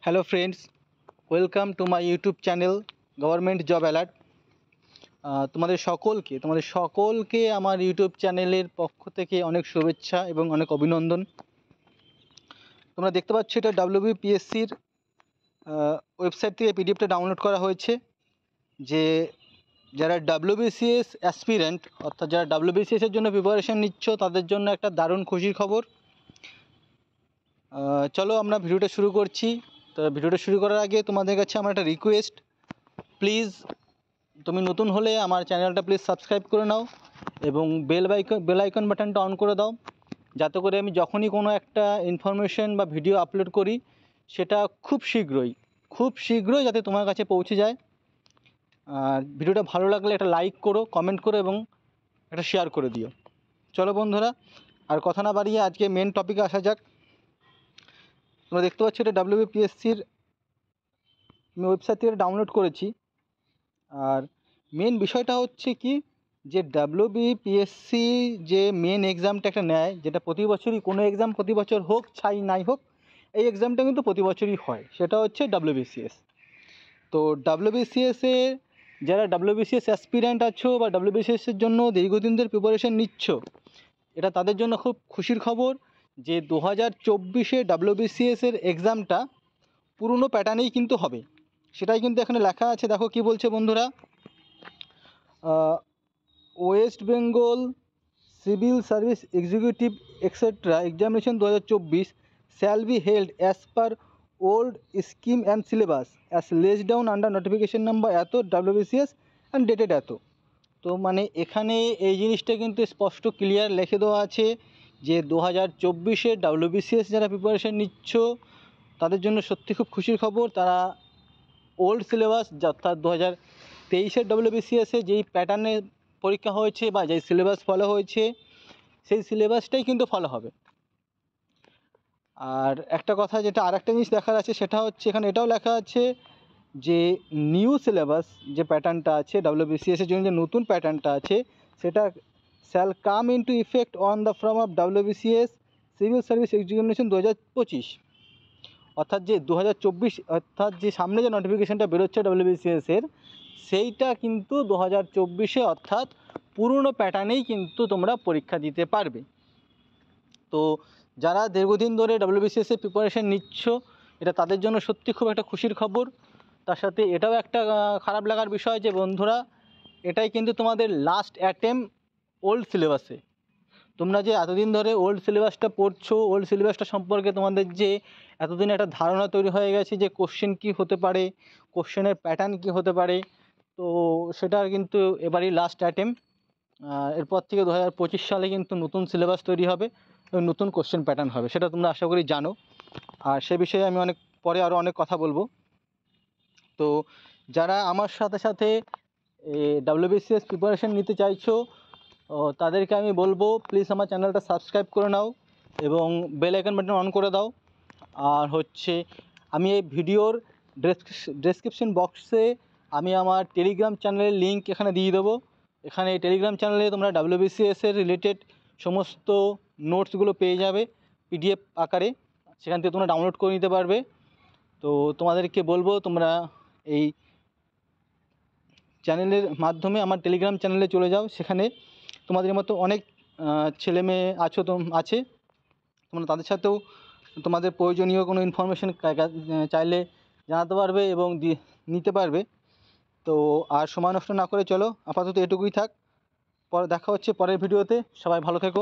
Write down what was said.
Hello friends, welcome to my YouTube channel government job alert. তোমাদের সকলকে আমার YouTube চ্যানেলের পক্ষ থেকে অনেক শুভেচ্ছা এবং অনেক অভিনন্দন। তোমরা দেখতে পাচ্ছ এটা WBPSCর ওয়েবসাইট থেকে পিডিএফটা ডাউনলোড করা হয়েছে। যে যারা WBCS অ্যাসপিরেন্ট অর্থাৎ যারা WBCSের জন্য প্রিপারেশান নিচ্ছ তাদের জন্য একটা দারুণ খুশির খবর। চলো আমরা ভিডিওটা শুরু করছি। তো ভিডিওটা শুরু করার আগে তোমাদের কাছে আমার একটা রিকোয়েস্ট, প্লিজ তুমি নতুন হলে আমার চ্যানেলটা প্লিজ সাবস্ক্রাইব করে নাও এবং বেল আইকন বাটনটা অন করে দাও, যাতে করে আমি যখনই কোনো একটা ইনফরমেশন বা ভিডিও আপলোড করি সেটা খুব শীঘ্রই যাতে তোমার কাছে পৌঁছে যায়। আর ভিডিওটা ভালো লাগলে একটা লাইক করো, কমেন্ট করো এবং একটা শেয়ার করে দিও। চলো বন্ধুরা, আর কথা না বাড়িয়ে আজকে মেন টপিকে আসা যাক। তোমরা দেখতে পাচ্ছ এটা WBPSCর আমি ওয়েবসাইট থেকে ডাউনলোড করেছি। আর মেন বিষয়টা হচ্ছে কি, যে WBPSC যে মেন এক্সামটা একটা নেয়, যেটা প্রতি বছরই কোনো এক্সাম প্রতি বছর হোক ছাই নাই হোক, এই এক্সামটা কিন্তু প্রতি বছরই হয়, সেটা হচ্ছে WBCS। তো WBCS-এর যারা WBCS অ্যাসপিরেন্ট আছো বা WBCS-এর জন্য দীর্ঘদিন ধরে প্রিপারেশান নিচ্ছ, এটা তাদের জন্য খুব খুশির খবর যে 2024-এ WBCS-এর এক্সামটা পুরনো প্যাটার্নেই কিন্তু হবে। সেটাই কিন্তু এখানে লেখা আছে। দেখো কি বলছে বন্ধুরা, West Bengal civil service executive etcetera examination 2024 shall be held as per old scheme and syllabus as less down under notification number এত WBCS অ্যান্ড ডেটেড এত। তো মানে এখানে এই জিনিসটা কিন্তু স্পষ্ট ক্লিয়ার লিখে দেওয়া আছে যে 2024-এ WBCS যারা প্রিপারেশান নিচ্ছ তাদের জন্য সত্যি খুব খুশির খবর। তারা ওল্ড সিলেবাস অর্থাৎ 2023-এর WBCS-এ যেই প্যাটার্নে পরীক্ষা হয়েছে বা যেই সিলেবাস ফলো হয়েছে সেই সিলেবাসটাই কিন্তু ফলো হবে। আর একটা কথা, যেটা আর একটা জিনিস দেখার আছে, সেটা হচ্ছে এখানে এটাও লেখা আছে যে নিউ সিলেবাস যে প্যাটার্নটা আছে WBCS-এর জন্য, যে নতুন প্যাটার্নটা আছে সেটা shall come into effect on the form of WBCS civil service examination 2025। অর্থাৎ যে 2024 অর্থাৎ যে সামনে যে নোটিফিকেশানটা বেরোচ্ছে WBCS-এর, সেইটা কিন্তু 2024-এ অর্থাৎ পুরনো প্যাটার্নেই কিন্তু তোমরা পরীক্ষা দিতে পারবে। তো যারা দীর্ঘদিন ধরে WBCS-এর প্রিপারেশান নিচ্ছ, এটা তাদের জন্য সত্যি খুব একটা খুশির খবর। তার সাথে এটাও একটা খারাপ লাগার বিষয় যে বন্ধুরা, এটাই কিন্তু তোমাদের লাস্ট অ্যাটেম্প ওল্ড সিলেবাসে। তোমরা যে এতদিন ধরে ওল্ড সিলেবাসটা পড়ছো, ওল্ড সিলেবাসটা সম্পর্কে তোমাদের যে এতদিন একটা ধারণা তৈরি হয়ে গেছে যে কোশ্চেন কী হতে পারে, কোশ্চেনের প্যাটার্ন কী হতে পারে, তো সেটার কিন্তু এবারই লাস্ট অ্যাটেম্প। এরপর থেকে 2025 সালে কিন্তু নতুন সিলেবাস তৈরি হবে এবং নতুন কোশ্চেন প্যাটার্ন হবে, সেটা তোমরা আশা করি জানো। আর সে বিষয়ে আমি অনেক পরে আরও অনেক কথা বলবো। তো যারা আমার সাথে সাথে WBCS প্রিপারেশান নিতে চাইছো তাদেরকে আমি বলবো, প্লিজ আমার চ্যানেলটা সাবস্ক্রাইব করে নাও এবং বেল আইকন বাটন অন করে দাও। আর হচ্ছে আমি এই ভিডিওর ডেসক্রিপশন বক্সে আমি আমার টেলিগ্রাম চ্যানেলের লিঙ্ক এখানে দিয়ে দেবো। এখানে এই টেলিগ্রাম চ্যানেলে তোমরা WBCS-এর রিলেটেড সমস্ত নোটসগুলো পেয়ে যাবে PDF আকারে, সেখান থেকে তোমরা ডাউনলোড করে নিতে পারবে। তো তোমাদেরকে বলবো তোমরা এই চ্যানেলের মাধ্যমে আমার টেলিগ্রাম চ্যানেলে চলে যাও। সেখানে তোমাদের মতো অনেক ছেলে মেয়ে আছে, তোমরা তাদের সাথেও তোমাদের প্রয়োজনীয় কোনো ইনফরমেশান চাইলে জানাতে পারবে এবং নিতে পারবে। তো আর সময় নষ্ট না করে চলো আপাতত এটুকুই থাক। পরে দেখা হচ্ছে পরের ভিডিওতে। সবাই ভালো থেকো।